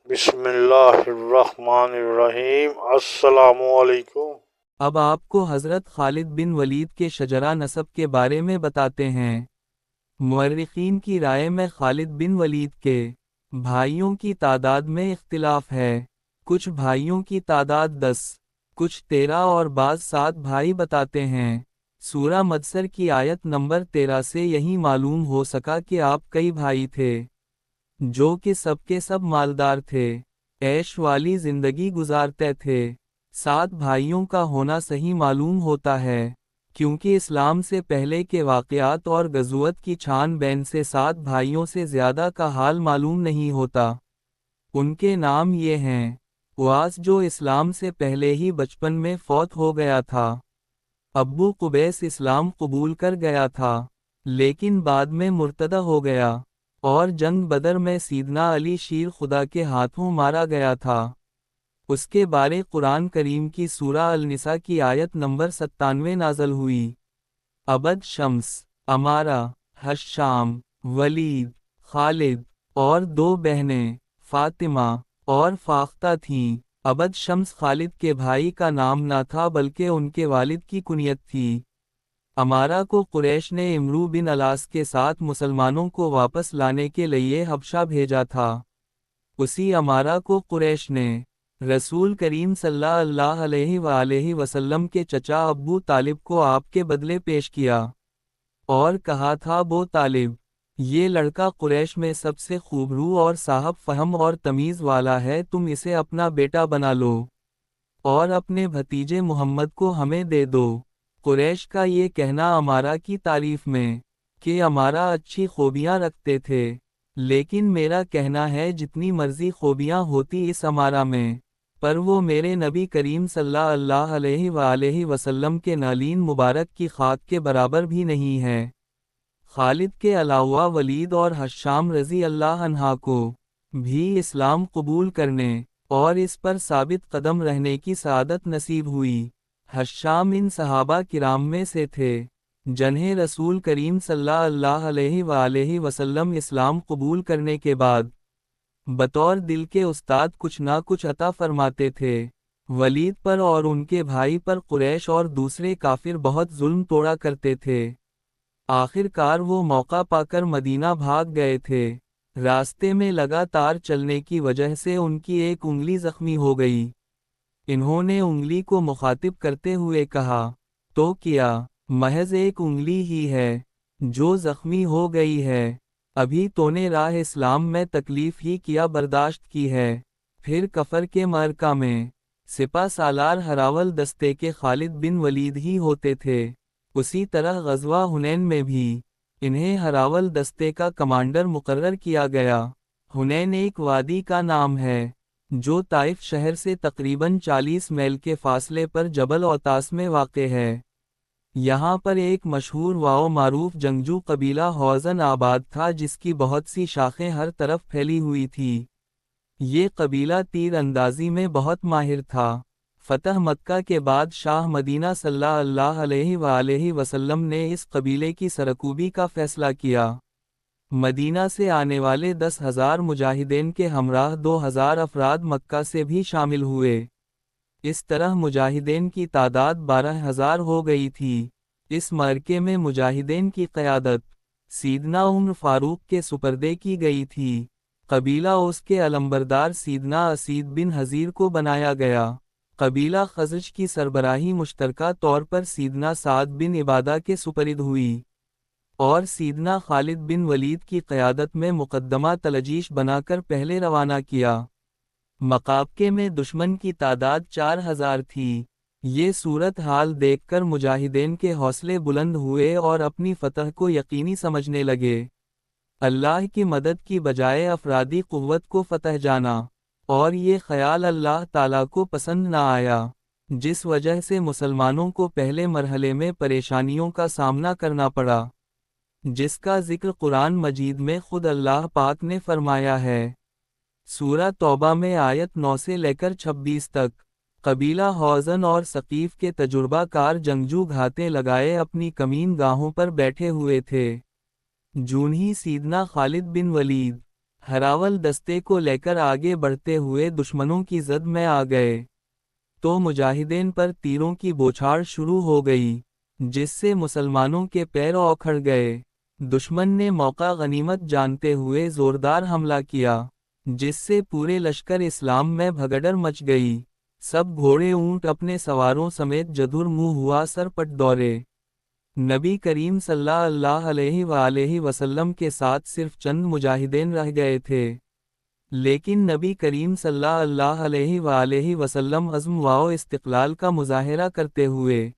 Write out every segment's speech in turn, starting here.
बिस्मिल्लाहिर्रहमानिर्रहीम। अस्सलामु अलैकुम। अब आपको हज़रत खालिद बिन वलीद के शजरा नसब के बारे में बताते हैं। मुअर्रिखीन की राय में खालिद बिन वलीद के भाइयों की तादाद में इख्तिलाफ है। कुछ भाइयों की तादाद 10, कुछ 13 और बाज़ 7 भाई बताते हैं। सूरा मदसर की आयत नंबर 13 से यही मालूम हो सका कि आप कई भाई थे, जो कि सबके सब मालदार थे, ऐश वाली जिंदगी गुजारते थे। 7 भाइयों का होना सही मालूम होता है, क्योंकि इस्लाम से पहले के वाक़यात और गज़वत की छान-बीन से 7 भाइयों से ज़्यादा का हाल मालूम नहीं होता। उनके नाम ये हैं: उवास, जो इस्लाम से पहले ही बचपन में फौत हो गया था। अब्बू कुबैस इस्लाम कबूल कर गया था, लेकिन बाद में मुर्तदा हो गया। और जंग बदर में सीदना अली शीर खुदा के हाथों मारा गया था। उसके बारे कुरान करीम की सूरा अल-निसा की आयत नंबर 97 नाज़ल हुई। अबद शम्स, अमारा, हश्शाम, वलीद, खालिद और 2 बहनें, फातिमा और फाख्ता थीं। अबद शम्स खालिद के भाई का नाम ना था, बल्कि उनके वालिद की कुनियत थी। अमारा को कुरैश ने इमरू बिन अलास के साथ मुसलमानों को वापस लाने के लिए हबशा भेजा था। उसी अमारा को कुरैश ने रसूल करीम सल्लल्लाहु अलैहि वसल्लम के चचा अब्बू तालिब को आपके बदले पेश किया और कहा था, बो तालिब, ये लड़का कुरैश में सबसे खूबरू और साहब फहम और तमीज़ वाला है, तुम इसे अपना बेटा बना लो और अपने भतीजे मुहम्मद को हमें दे दो। कुरैश का ये कहना अमारा की तारीफ में कि अमारा अच्छी खूबियां रखते थे, लेकिन मेरा कहना है जितनी मर्जी खूबियां होती इस अमारा में, पर वो मेरे नबी करीम सल्लल्लाहु अलैहि वसल्लम के नालीन मुबारक की खाक के बराबर भी नहीं है। खालिद के अलावा वलीद और हश्शाम रज़ी अल्लाह अन्हा को भी इस्लाम कबूल करने और इस पर साबित कदम रहने की सआदत नसीब हुई। हश्शाम इन सहाबा किराम में से थे जिन्हें रसूल करीम सल्लल्लाहु अलैहि वसल्लम इस्लाम कबूल करने के बाद बतौर दिल के उस्ताद कुछ ना कुछ अता फरमाते थे। वलीद पर और उनके भाई पर कुरैश और दूसरे काफिर बहुत जुल्म तोड़ा करते थे। आखिरकार वो मौका पाकर मदीना भाग गए थे। रास्ते में लगातार चलने की वजह से उनकी एक उंगली जख्मी हो गई। इन्होंने उंगली को मुखातिब करते हुए कहा, तो क्या महज एक उंगली ही है जो जख्मी हो गई है? अभी तूने राह इस्लाम में तकलीफ ही किया बर्दाश्त की है। फिर कफर के मरका में सिपा सालार हरावल दस्ते के खालिद बिन वलीद ही होते थे। उसी तरह ग़ज़वा हुनैन में भी इन्हें हरावल दस्ते का कमांडर मुकर्रर किया गया। हुनैन एक वादी का नाम है जो ताइफ शहर से तकरीबन 40 मील के फासले पर जबल औतास में वाक़े है। यहाँ पर एक मशहूर वाओ मारूफ जंगजू कबीला हौज़न आबाद था, जिसकी बहुत सी शाखें हर तरफ फैली हुई थी। ये कबीला तीर अंदाजी में बहुत माहिर था। फतह मक्का के बाद शाह मदीना सल्लल्लाहु अलैहि वसल्लम ने इस कबीले की सरकूबी का फैसला किया। मदीना से आने वाले 10,000 मुजाहिदीन के हमराह 2,000 अफराद मक्का से भी शामिल हुए। इस तरह मुजाहिदीन की तादाद 12,000 हो गई थी। इस मरके में मुजाहिदीन की क़यादत सीदना उम्र फारूक के सुपर्दे की गई थी। कबीला उसके अलंबरदार सीदना असीद बिन हज़ीर को बनाया गया। कबीला खज़रज की सरबराही मुश्तरका तौर पर सीदना साद बिन इबादा के सुपरिद हुई और सीदना खालिद बिन वलीद की क़यादत में मुक़द्दमा तलजीश बनाकर पहले रवाना किया। मकाबके में दुश्मन की तादाद 4,000 थी। ये सूरत हाल देखकर मुजाहिदीन के हौसले बुलंद हुए और अपनी फतह को यकीनी समझने लगे। अल्लाह की मदद की बजाय अफरादी क़ुव्वत को फतह जाना, और ये ख्याल अल्लाह ताला को पसंद ना आया, जिस वजह से मुसलमानों को पहले मरहले में परेशानियों का सामना करना पड़ा, जिसका जिक्र कुरान मजीद में खुद अल्लाह पाक ने फरमाया है। सूरा तौबा में आयत 9 से लेकर 26 तक। कबीला हौज़न और सकीफ के तजुर्बाकार जंगजू घातें लगाए अपनी कमीन गाहों पर बैठे हुए थे। जून ही सीदना खालिद बिन वलीद, ہراول دستے کو لے کر آگے بڑھتے ہوئے دشمنوں کی زد میں آ گئے تو مجاہدین پر تیروں کی بوچھاڑ شروع ہو گئی، جس سے مسلمانوں کے پیر اکھڑ گئے۔ دشمن نے موقع غنیمت جانتے ہوئے زوردار حملہ کیا، جس سے پورے لشکر اسلام میں بھگدڑ مچ گئی۔ سب گھوڑے اونٹ اپنے سواروں سمیت جدھر منہ ہوا سر پٹ دوڑے۔ نبی کریم صلی اللہ علیہ وآلہ وسلم کے ساتھ صرف چند مجاہدین رہ گئے تھے، لیکن نبی کریم صلی اللہ علیہ وآلہ وسلم عزم و استقلال کا مظاہرہ کرتے ہوئے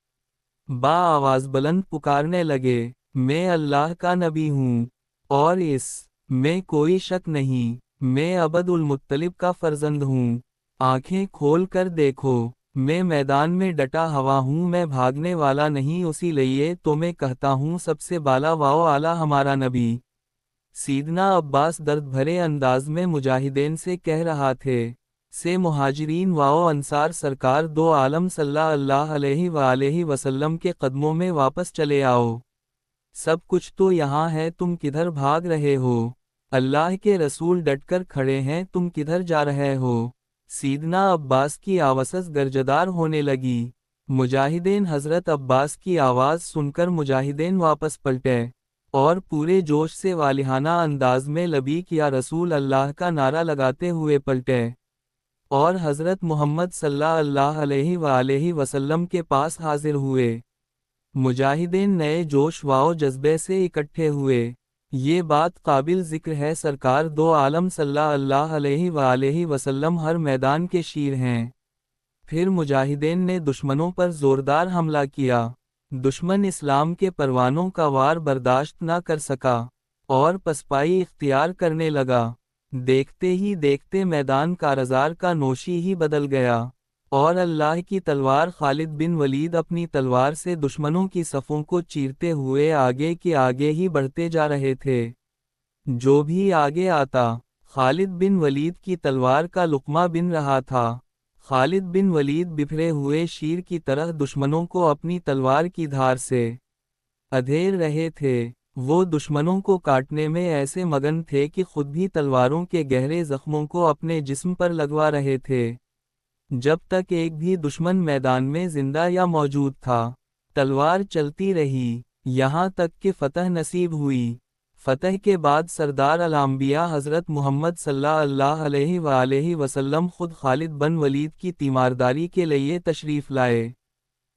با آواز بلند پکارنے لگے، میں اللہ کا نبی ہوں، اور اس میں کوئی شک نہیں، میں عبد المطلب کا فرزند ہوں۔ آنکھیں کھول کر دیکھو، میں میدان میں ڈٹا ہوا ہوں، میں بھاگنے والا نہیں، اسی لیے تو میں کہتا ہوں سب سے بالا و اعلیٰ ہمارا نبی۔ سیدنا عباس درد بھرے انداز میں مجاہدین سے کہہ رہا تھے، سے مہاجرین و انصار سرکار دو عالم صلی اللہ علیہ وآلہ وسلم کے قدموں میں واپس چلے آؤ۔ سب کچھ تو یہاں ہے، تم کدھر بھاگ رہے ہو؟ اللہ کے رسول ڈٹ کر کھڑے ہیں، تم کدھر جا رہے ہو؟ سیدنا عباس کی آواز گرجدار ہونے لگی۔ مجاہدین حضرت عباس کی آواز سن کر مجاہدین واپس پلٹے اور پورے جوش سے والہانہ انداز میں لبیک یا رسول اللہ کا نعرہ لگاتے ہوئے پلٹے اور حضرت محمد صلی اللہ علیہ وآلہ وسلم کے پاس حاضر ہوئے۔ مجاہدین نئے جوش و جذبے سے اکٹھے ہوئے۔ یہ بات قابل ذکر ہے، سرکار دو عالم صلی اللہ علیہ وآلہ وسلم ہر میدان کے شیر ہیں۔ پھر مجاہدین نے دشمنوں پر زوردار حملہ کیا۔ دشمن اسلام کے پروانوں کا وار برداشت نہ کر سکا اور پسپائی اختیار کرنے لگا۔ دیکھتے ہی دیکھتے میدان کارزار کا نوشی ہی بدل گیا اور اللہ کی تلوار خالد بن ولید اپنی تلوار سے دشمنوں کی صفوں کو چیرتے ہوئے آگے کے آگے ہی بڑھتے جا رہے تھے۔ جو بھی آگے آتا، خالد بن ولید کی تلوار کا لقمہ بن رہا تھا۔ خالد بن ولید بپھرے ہوئے شیر کی طرح دشمنوں کو اپنی تلوار کی دھار سے ادھیر رہے تھے۔ وہ دشمنوں کو کاٹنے میں ایسے مگن تھے کہ خود بھی تلواروں کے گہرے زخموں کو اپنے جسم پر لگوا رہے تھے۔ جب تک ایک بھی دشمن میدان میں زندہ یا موجود تھا، تلوار چلتی رہی، یہاں تک کہ فتح نصیب ہوئی۔ فتح کے بعد سردار الانبیاء حضرت محمد صلی اللہ علیہ وآلہ وسلم خود خالد بن ولید کی تیمارداری کے لیے تشریف لائے،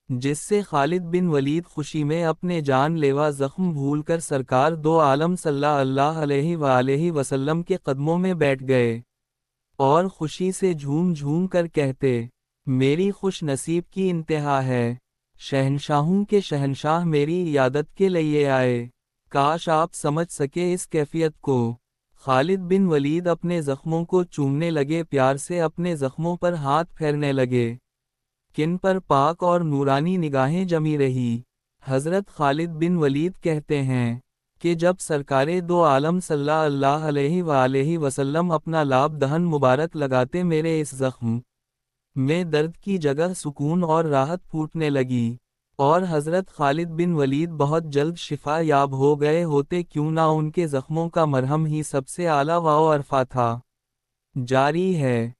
جس سے خالد بن ولید خوشی میں اپنے جان لیوا زخم بھول کر سرکار دو عالم صلی اللہ علیہ وآلہ وسلم کے قدموں میں بیٹھ گئے اور خوشی سے جھوم جھوم کر کہتے، میری خوش نصیب کی انتہا ہے، شہنشاہوں کے شہنشاہ میری عیادت کے لیے آئے۔ کاش آپ سمجھ سکے اس کیفیت کو۔ خالد بن ولید اپنے زخموں کو چومنے لگے، پیار سے اپنے زخموں پر ہاتھ پھیرنے لگے، کن پر پاک اور نورانی نگاہیں جمی رہی۔ حضرت خالد بن ولید کہتے ہیں کہ جب سرکار دو عالم صلی اللہ علیہ وآلہ وسلم اپنا لاب دہن مبارک لگاتے، میرے اس زخم میں درد کی جگہ سکون اور راحت پھوٹنے لگی، اور حضرت خالد بن ولید بہت جلد شفا یاب ہو گئے ہوتے، کیوں نہ ان کے زخموں کا مرہم ہی سب سے اعلیٰ و ارفع تھا۔ جاری ہے۔